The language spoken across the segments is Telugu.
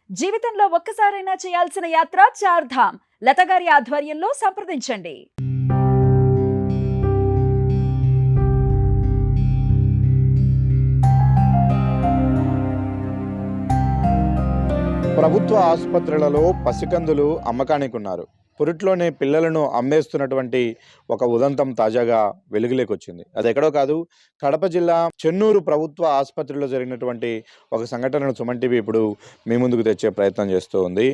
జీవితంలో ఒక్కసారైనా చేయాల్సిన యాత్ర చార్ధామ్. లతగారి ఆధ్వర్యంలో సంప్రదించండి. ప్రభుత్వ ఆసుపత్రులలో పసికందులు అమ్మకానికి ఉన్నారు. పురిట్లోనే పిల్లలను అమ్మేస్తున్నటువంటి ఒక ఉదంతం తాజాగా వెలుగులోకి వచ్చింది. అది ఎక్కడో కాదు, కడప జిల్లా చెన్నూరు ప్రభుత్వ ఆసుపత్రిలో జరిగినటువంటి ఒక సంఘటనను సుమన్ టీవీ ఇప్పుడు మీ ముందుకు తెచ్చే ప్రయత్నం చేస్తూ ఉంది.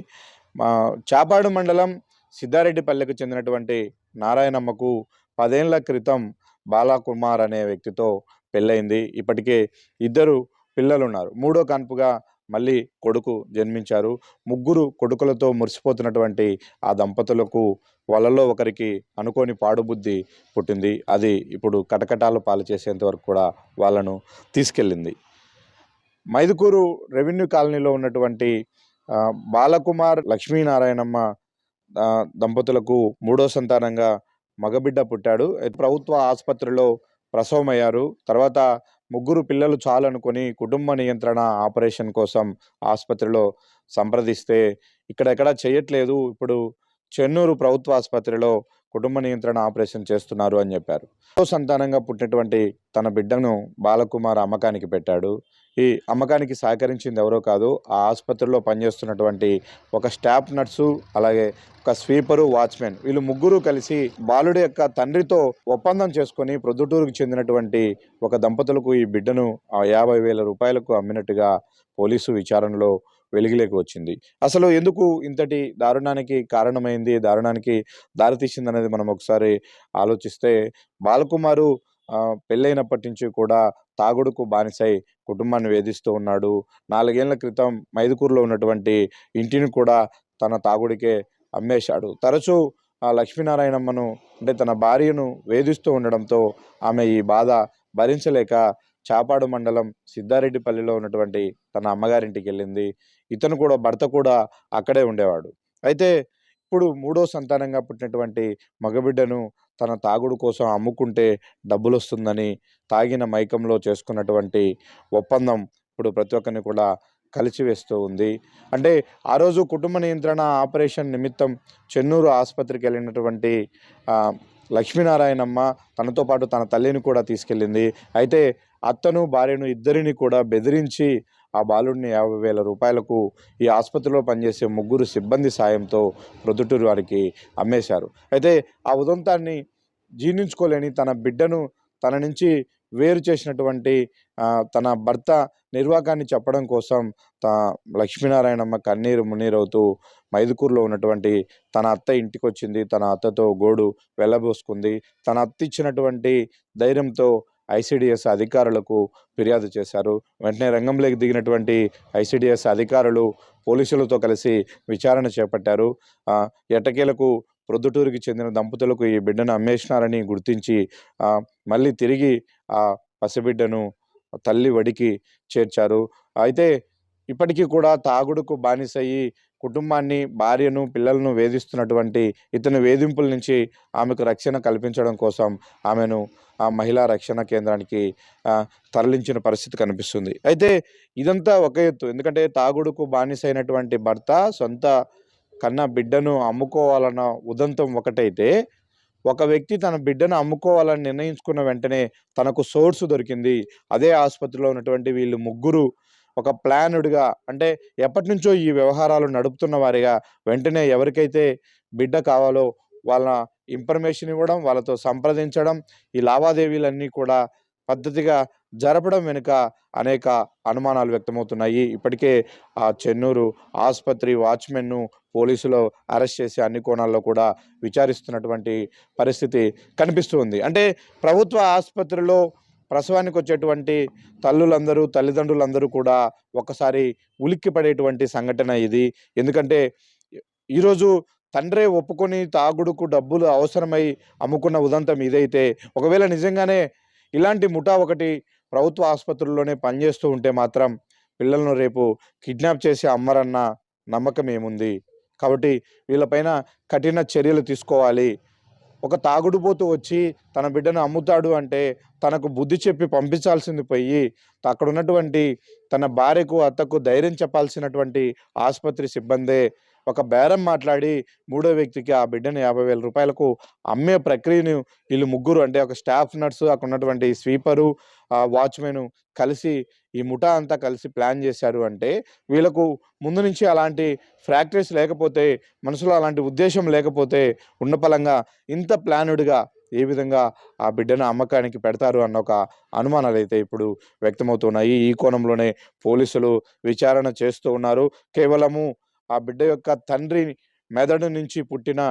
మా చాపాడు మండలం సిద్ధారెడ్డిపల్లెకు చెందినటువంటి నారాయణమ్మకు 10 ఏళ్ల క్రితం బాలాకుమార్ అనే వ్యక్తితో పెళ్ళయింది. ఇప్పటికే ఇద్దరు పిల్లలున్నారు. మూడో కాన్పుగా మళ్ళీ కొడుకు జన్మించారు. ముగ్గురు కొడుకులతో మురిసిపోతున్నటువంటి ఆ దంపతులకు వాళ్ళలో ఒకరికి అనుకోని పాడుబుద్ధి పుట్టింది. అది ఇప్పుడు కటకటాలు పాలు చేసేంత వరకు కూడా వాళ్ళను తీసుకెళ్ళింది. మైదుకూరు రెవెన్యూ కాలనీలో ఉన్నటువంటి బాలకుమార్ లక్ష్మీనారాయణమ్మ దంపతులకు మూడో సంతానంగా మగబిడ్డ పుట్టాడు. ప్రభుత్వ ఆసుపత్రిలో ప్రసవమయ్యారు. తర్వాత ముగ్గురు పిల్లలు చాలనుకొని కుటుంబ నియంత్రణ ఆపరేషన్ కోసం ఆసుపత్రిలో సంప్రదిస్తే ఇక్కడెక్కడ చేయట్లేదు, ఇప్పుడు చెన్నూరు ప్రభుత్వ ఆసుపత్రిలో కుటుంబ నియంత్రణ ఆపరేషన్ చేస్తున్నారు అని చెప్పారు. సంతానంగా పుట్టినటువంటి తన బిడ్డను బాలకుమార్ అమ్మకానికి పెట్టాడు. ఈ అమ్మకానికి సహకరించింది ఎవరో కాదు, ఆ ఆసుపత్రిలో పనిచేస్తున్నటువంటి ఒక స్టాఫ్ నర్సు, అలాగే ఒక స్వీపరు, వాచ్మెన్, వీళ్ళు ముగ్గురు కలిసి బాలుడి యొక్క తండ్రితో ఒప్పందం చేసుకొని ప్రొద్దుటూరుకు చెందినటువంటి ఒక దంపతులకు ఈ బిడ్డను 50,000 రూపాయలకు అమ్మినట్టుగా పోలీసు విచారణలో వెలుగులోకి వచ్చింది. అసలు ఎందుకు ఇంతటి దారుణానికి కారణమైంది, దారుణానికి దారితీసింది అనేది మనం ఒకసారి ఆలోచిస్తే, బాలకుమారు పెళ్ళైనప్పటి నుంచి కూడా తాగుడుకు బానిసై కుటుంబాన్ని వేధిస్తూ ఉన్నాడు. 4 ఏళ్ల క్రితం మైదుకూరులో ఉన్నటువంటి ఇంటిని కూడా తన తాగుడికే అమ్మేశాడు. తరచూ లక్ష్మీనారాయణమ్మను అంటే తన భార్యను వేధిస్తూ ఉండడంతో ఆమె ఈ బాధ భరించలేక చాపాడు మండలం సిద్ధారెడ్డిపల్లిలో ఉన్నటువంటి తన అమ్మగారింటికి వెళ్ళింది. ఇతను కూడా, భర్త కూడా అక్కడే ఉండేవాడు. అయితే ఇప్పుడు మూడో సంతానంగా పుట్టినటువంటి మగబిడ్డను తన తాగుడు కోసం అమ్ముకుంటే డబ్బులు వస్తుందని తాగిన మైకంలో చేసుకున్నటువంటి ఒప్పందం ఇప్పుడు ప్రతి ఒక్కరిని కూడా కలిసివేస్తూ ఉంది. అంటే ఆ రోజు కుటుంబ నియంత్రణ ఆపరేషన్ నిమిత్తం చెన్నూరు ఆసుపత్రికి వెళ్ళినటువంటి లక్ష్మీనారాయణమ్మ తనతో పాటు తన తల్లిని కూడా తీసుకెళ్ళింది. అయితే అత్తను, భార్యను ఇద్దరిని కూడా బెదిరించి ఆ బాలుడిని 50,000 రూపాయలకు ఈ ఆసుపత్రిలో పనిచేసే ముగ్గురు సిబ్బంది సాయంతో ప్రొద్దుటూరు వారికి అమ్మేశారు. అయితే ఆ ఉదంతాన్ని జీర్ణించుకోలేని తన బిడ్డను తన నుంచి వేరు చేసినటువంటి తన భర్త నిర్వాకాన్ని చెప్పడం కోసం లక్ష్మీనారాయణమ్మ కన్నీరు మున్నీరవుతూ మైదుకూరులో ఉన్నటువంటి తన అత్త ఇంటికి వచ్చింది. తన అత్తతో గోడు వెళ్ళబోసుకుంది. తన అత్త ఇచ్చినటువంటి ధైర్యంతో ఐసిడిఎస్ అధికారులకు ఫిర్యాదు చేశారు. వెంటనే రంగంలోకి దిగినటువంటి ఐసిడిఎస్ అధికారులు పోలీసులతో కలిసి విచారణ చేపట్టారు. ఎట్టకేలకు ప్రొద్దుటూరుకి చెందిన దంపతులకు ఈ బిడ్డను అమ్మేసినారని గుర్తించి మళ్ళీ తిరిగి ఆ పసిబిడ్డను తల్లి వడికి చేర్చారు. అయితే ఇప్పటికీ కూడా తాగుడుకు బానిసయ్యి కుటుంబాన్ని, భార్యను, పిల్లలను వేధిస్తున్నటువంటి ఇతని వేధింపుల నుంచి ఆమెకు రక్షణ కల్పించడం కోసం ఆమెను ఆ మహిళా రక్షణ కేంద్రానికి తరలించిన పరిస్థితి కనిపిస్తుంది. అయితే ఇదంతా ఒక ఎత్తు, ఎందుకంటే తాగుడుకు బానిసైనటువంటి భర్త సొంత కన్న బిడ్డను అమ్ముకోవాలన్న ఉదంతం ఒకటైతే, ఒక వ్యక్తి తన బిడ్డను అమ్ముకోవాలని నిర్ణయించుకున్న వెంటనే తనకు సోర్సు దొరికింది. అదే ఆసుపత్రిలో ఉన్నటువంటి వీళ్ళు ముగ్గురు ఒక ప్లానుడ్గా, అంటే ఎప్పటి నుంచో ఈ వ్యవహారాలు నడుపుతున్న వారిగా వెంటనే ఎవరికైతే బిడ్డ కావాలో వాళ్ళ ఇన్ఫర్మేషన్ ఇవ్వడం, వాళ్ళతో సంప్రదించడం, ఈ లావాదేవీలన్నీ కూడా పద్ధతిగా జరపడం వెనుక అనేక అనుమానాలు వ్యక్తమవుతున్నాయి. ఇప్పటికే ఆ చెన్నూరు ఆసుపత్రి వాచ్మెన్ను పోలీసులు అరెస్ట్ చేసి అన్ని కోణాల్లో కూడా విచారిస్తున్నటువంటి పరిస్థితి కనిపిస్తుంది. అంటే ప్రభుత్వ ఆసుపత్రిలో ప్రసవానికి వచ్చేటువంటి తల్లిదండ్రులందరూ కూడా ఒకసారి ఉలిక్కి పడేటువంటి సంఘటన ఇది. ఎందుకంటే ఈరోజు తండ్రే ఒప్పుకొని తాగుడుకు డబ్బులు అవసరమై అమ్ముకున్న ఉదంతం ఇదైతే, ఒకవేళ నిజంగానే ఇలాంటి ముఠా ఒకటి ప్రభుత్వ ఆసుపత్రుల్లోనే పనిచేస్తూ ఉంటే మాత్రం పిల్లలను రేపు కిడ్నాప్ చేసి అమ్మరన్న నమ్మకం ఏముంది? కాబట్టి వీళ్ళపైన కఠిన చర్యలు తీసుకోవాలి. ఒక తాగుడుపోతూ వచ్చి తన బిడ్డను అమ్ముతాడు అంటే తనకు బుద్ధి చెప్పి పంపించాల్సింది పోయి అక్కడ ఉన్నటువంటి తన భార్యకు అత్తకు ధైర్యం చెప్పాల్సినటువంటి ఆసుపత్రి సిబ్బందే ఒక బేరం మాట్లాడి మూడో వ్యక్తికి ఆ బిడ్డను 50,000 రూపాయలకు అమ్మే ప్రక్రియను వీళ్ళు ముగ్గురు, అంటే ఒక స్టాఫ్ నర్సు, అక్కడ ఉన్నటువంటి స్వీపరు, వాచ్మెన్ కలిసి ఈ ముఠా అంతా కలిసి ప్లాన్ చేశారు. అంటే వీళ్ళకు ముందు నుంచి అలాంటి ఫ్యాక్టరీస్ లేకపోతే, మనసులో అలాంటి ఉద్దేశం లేకపోతే ఉన్నపలంగా ఇంత ప్లానుడ్గా ఏ విధంగా ఆ బిడ్డను అమ్మకానికి పెడతారు అన్న ఒక అనుమానాలు అయితే ఇప్పుడు వ్యక్తమవుతున్నాయి. ఈ కోణంలోనే పోలీసులు విచారణ చేస్తూ ఉన్నారు. కేవలము ఆ బిడ్డ యొక్క తండ్రి మెదడు నుంచి పుట్టిన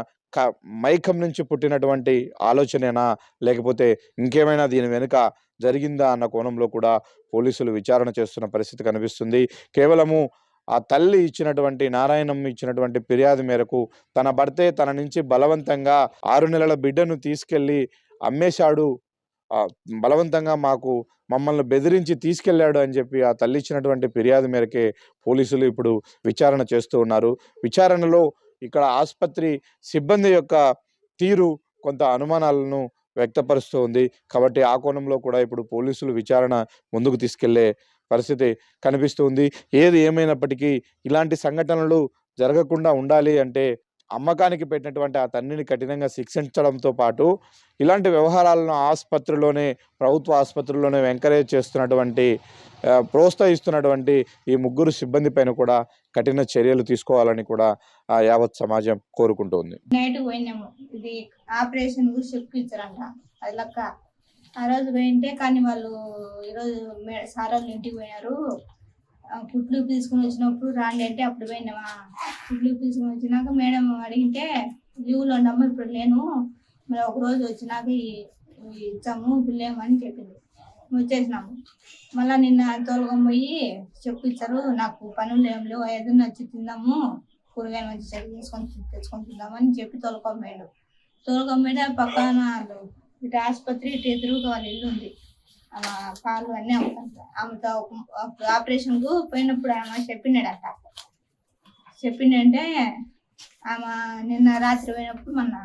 మైకం నుంచి పుట్టినటువంటి ఆలోచనేనా, లేకపోతే ఇంకేమైనా దీని వెనుక జరిగిందా అన్న కోణంలో కూడా పోలీసులు విచారణ చేస్తున్న పరిస్థితి కనిపిస్తుంది. కేవలము ఆ తల్లి ఇచ్చినటువంటి, నారాయణమ్మ ఇచ్చినటువంటి ఫిర్యాదు మేరకు తన భర్తే తన నుంచి బలవంతంగా 6 నెలల బిడ్డను తీసుకెళ్ళి అమ్మేశాడు, బలవంతంగా మమ్మల్ని బెదిరించి తీసుకెళ్ళాడు అని చెప్పి ఆ తల్లి ఇచ్చినటువంటి ఫిర్యాదు మేరకే పోలీసులు ఇప్పుడు విచారణ చేస్తూ ఉన్నారు. విచారణలో ఇక్కడ ఆసుపత్రి సిబ్బంది యొక్క తీరు కొంత అనుమానాలను వ్యక్తపరుస్తూ ఉంది. కాబట్టి ఆ కోణంలో కూడా ఇప్పుడు పోలీసులు విచారణ ముందుకు తీసుకెళ్లే పరిస్థితి కనిపిస్తూ ఉంది. ఏది ఏమైనప్పటికీ ఇలాంటి సంఘటనలు జరగకుండా ఉండాలి అంటే అమ్మకానికి పెట్టినటువంటి ఆ తండ్రిని కఠినంగా శిక్షించడంతో పాటు ఇలాంటి వ్యవహారాలను ప్రభుత్వ ఆసుపత్రుల్లోనే ఎంకరేజ్ చేస్తున్నటువంటి, ప్రోత్సహిస్తున్నటువంటి ఈ ముగ్గురు సిబ్బంది పైన కూడా కఠిన చర్యలు తీసుకోవాలని కూడా యావత్ సమాజం కోరుకుంటోంది. నైట్ పోయినాము, ఇది ఆపరేషన్ చెక్ ఇచ్చారంట, అది లెక్క. ఆ రోజు పోయింటే కానీ వాళ్ళు ఈరోజు సార్ వాళ్ళు ఇంటికి పోయినారు, కుట్లు తీసుకుని వచ్చినప్పుడు రాండి అంటే అప్పుడు పోయినామా. కుట్లు తీసుకుని వచ్చినాక మేడం అడిగితే లీవ్లో ఉండమ్మా ఇప్పుడు లేను, మరి ఒకరోజు వచ్చినాక ఇచ్చాము పిల్లేమని చెప్పింది. వచ్చేసినాము. మళ్ళీ నిన్న తోలుకొని పోయి చెప్పిచ్చారు, నాకు పనులు ఏం లేవు, ఏదైనా వచ్చి తిందాము, కూరగాయలు మంచి చెక్ తెచ్చుకొని తిందామని చెప్పి తోలుకొని పోయిన పక్కన ఇటు ఆసుపత్రి ఇటు ఎదురుగా వాళ్ళ ఇల్లు ఉంది, పాలు అన్నీ అమ్ముతారు. ఆమెతో ఆపరేషన్కు పోయినప్పుడు ఆమె చెప్పిండంటే ఆమె నిన్న రాత్రి పోయినప్పుడు మొన్న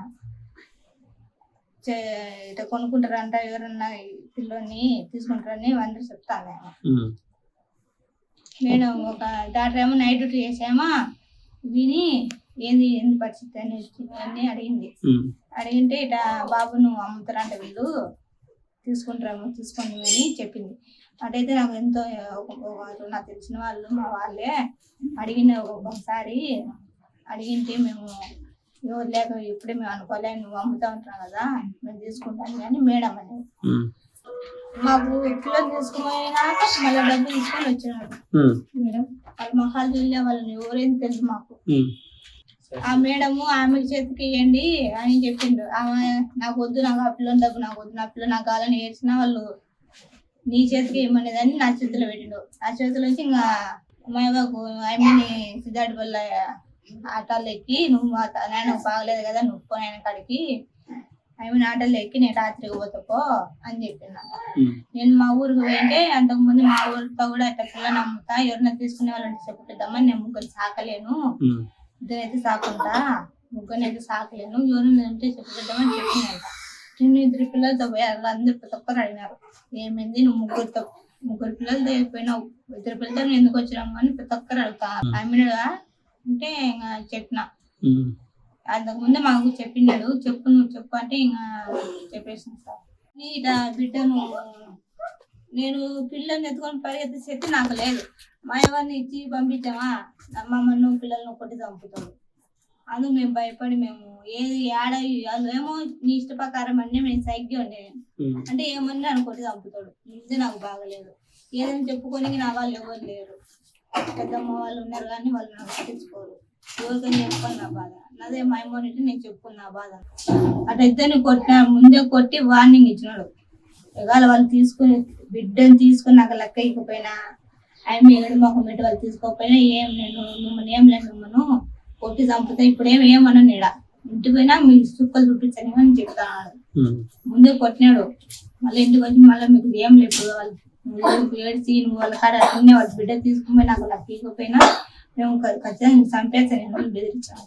ఇట్లా కొనుక్కుంటారంట, ఎవరన్నా పిల్లోని తీసుకుంటారని అందరూ చెప్తాను. మేడం ఒక డాక్టర్ ఏమో నైట్ డ్యూటీ చేసామా విని ఏంది పరిస్థితి అని అడిగింది. అడిగింటే ఇట్లా బాబును అమ్ముతారంట, వీళ్ళు తీసుకోండి అని చెప్పింది. అటైతే నాకు ఎంతో నాకు తెలిసిన వాళ్ళు మా వాళ్ళే అడిగిన ఒకసారి అడిగింటే మేము ఎవరు లేక ఇప్పుడే మేము అనుకోలే, నువ్వు అమ్ముతా ఉంటున్నావు కదా మేము తీసుకుంటాను కానీ మేడం అని మాకు పిల్లలు తీసుకుపోయినాక మళ్ళీ డబ్బు తీసుకొని వచ్చినాడు మేడం. వాళ్ళు మహాలు వెళ్ళే వాళ్ళని ఎవరైనా తెలుసు మాకు. ఆ మేడము ఆమె చేతికి ఇవ్వండి అని చెప్పిండు. ఆమె నాకు వద్దు, నాకు ఆ పిల్లని డబ్బు నాకు వద్దు, నా పిల్ల నాకు కావాలని ఏడ్చినా వాళ్ళు నీ చేతికి ఇవ్వమనేదని నా చేతిలో పెట్టిండు. నా చేతిలో నుంచి ఇంకా మైబాకు ఆమెని సిద్ధార్థ వల్ల ఆటోలు ఎక్కి నువ్వు నాయన బాగలేదు కదా నువ్వు నాయన కాడికి ఆమె ఆటోలు ఎక్కి నేను రాత్రికి పోతాపో అని చెప్పింది. నేను మా ఊరికి పోయింటే అంతకుముందు మా ఊరితో కూడా అట్లా పిల్లని అమ్ముతా, ఎవరైనా తీసుకునే వాళ్ళంటే చెప్పుకుందామని నేను ముగ్గురు సాకలేను, ఇద్దరైతే సాకుంటా, ముగ్గురినైతే సాకలేను, ఎవరైనా ఉంటే చెప్పుకుందామని చెప్పిందంట. నేను 2 పిల్లలతో పోయారు, అందరు ప్రతి ఒక్కరు అడిగినారు ఏమైంది నువ్వు ముగ్గురు పిల్లలతో అయిపోయినావు, 2 పిల్లలతో ఎందుకు వచ్చినాము అని ప్రతి ఒక్కరు అడుగుతా. ఆమెగా అంటే ఇంకా చెప్పిన, అంతకుముందే మాకు చెప్పినాడు, నువ్వు చెప్పు అంటే ఇంకా చెప్పేసింది సార్. ఇట్లా బిడ్డను నేను పిల్లల్ని ఎత్తుకొని పరిగెత్తి నాకు లేదు, మా ఎవరిని ఇచ్చి పంపించామా మమ్మల్ని పిల్లల్ని ఒకటి చంపుతాడు. అందుకు మేము భయపడి మేము ఏది వాళ్ళు ఏమో నీ ఇష్ట ప్రకారం అన్నీ మేము సైగ్గా ఉండేది అంటే ఏమన్నా అనుకోటి చంపుతాడు. ఇది నాకు బాగలేదు, ఏదైనా చెప్పుకొని నా వాళ్ళు ఎవరు లేరు, పెద్దమ్మ వాళ్ళు ఉన్నారు కానీ వాళ్ళు నాకు పట్టించుకోరు, ఎవరికైనా చెప్పుకొని నా బాధ అదే మా అమ్మని నేను చెప్పుకున్నా బాధ. అట్లా ఇద్దరిని ముందే కొట్టి వార్నింగ్ ఇచ్చినాడు. ఇవాళ వాళ్ళు బిడ్డను తీసుకుని నాకు లెక్క ఇకపోయినా ఆమె ఏడు మొహం పెట్టి వాళ్ళు తీసుకోకపోయినా మిమ్మల్ని ఏం లేదు, మిమ్మల్ని కొట్టి చంపుతా ఇప్పుడు ఏమన్నా నీడ ఇంటికి పోయినా మీ సుక్కలు చూపించని అని చెప్తాడు. ముందే కొట్టినాడు, మళ్ళీ ఇంటికి వచ్చి మళ్ళీ మీకు ఏం లేదు వాళ్ళు ఏడ్చి నువ్వు వాళ్ళ కాడ అట్లనే వాళ్ళ బిడ్డ తీసుకుపోయి నాకు లెక్క ఇకపోయినా మేము ఖచ్చితంగా చంపేస్తాను బెదిరించాను.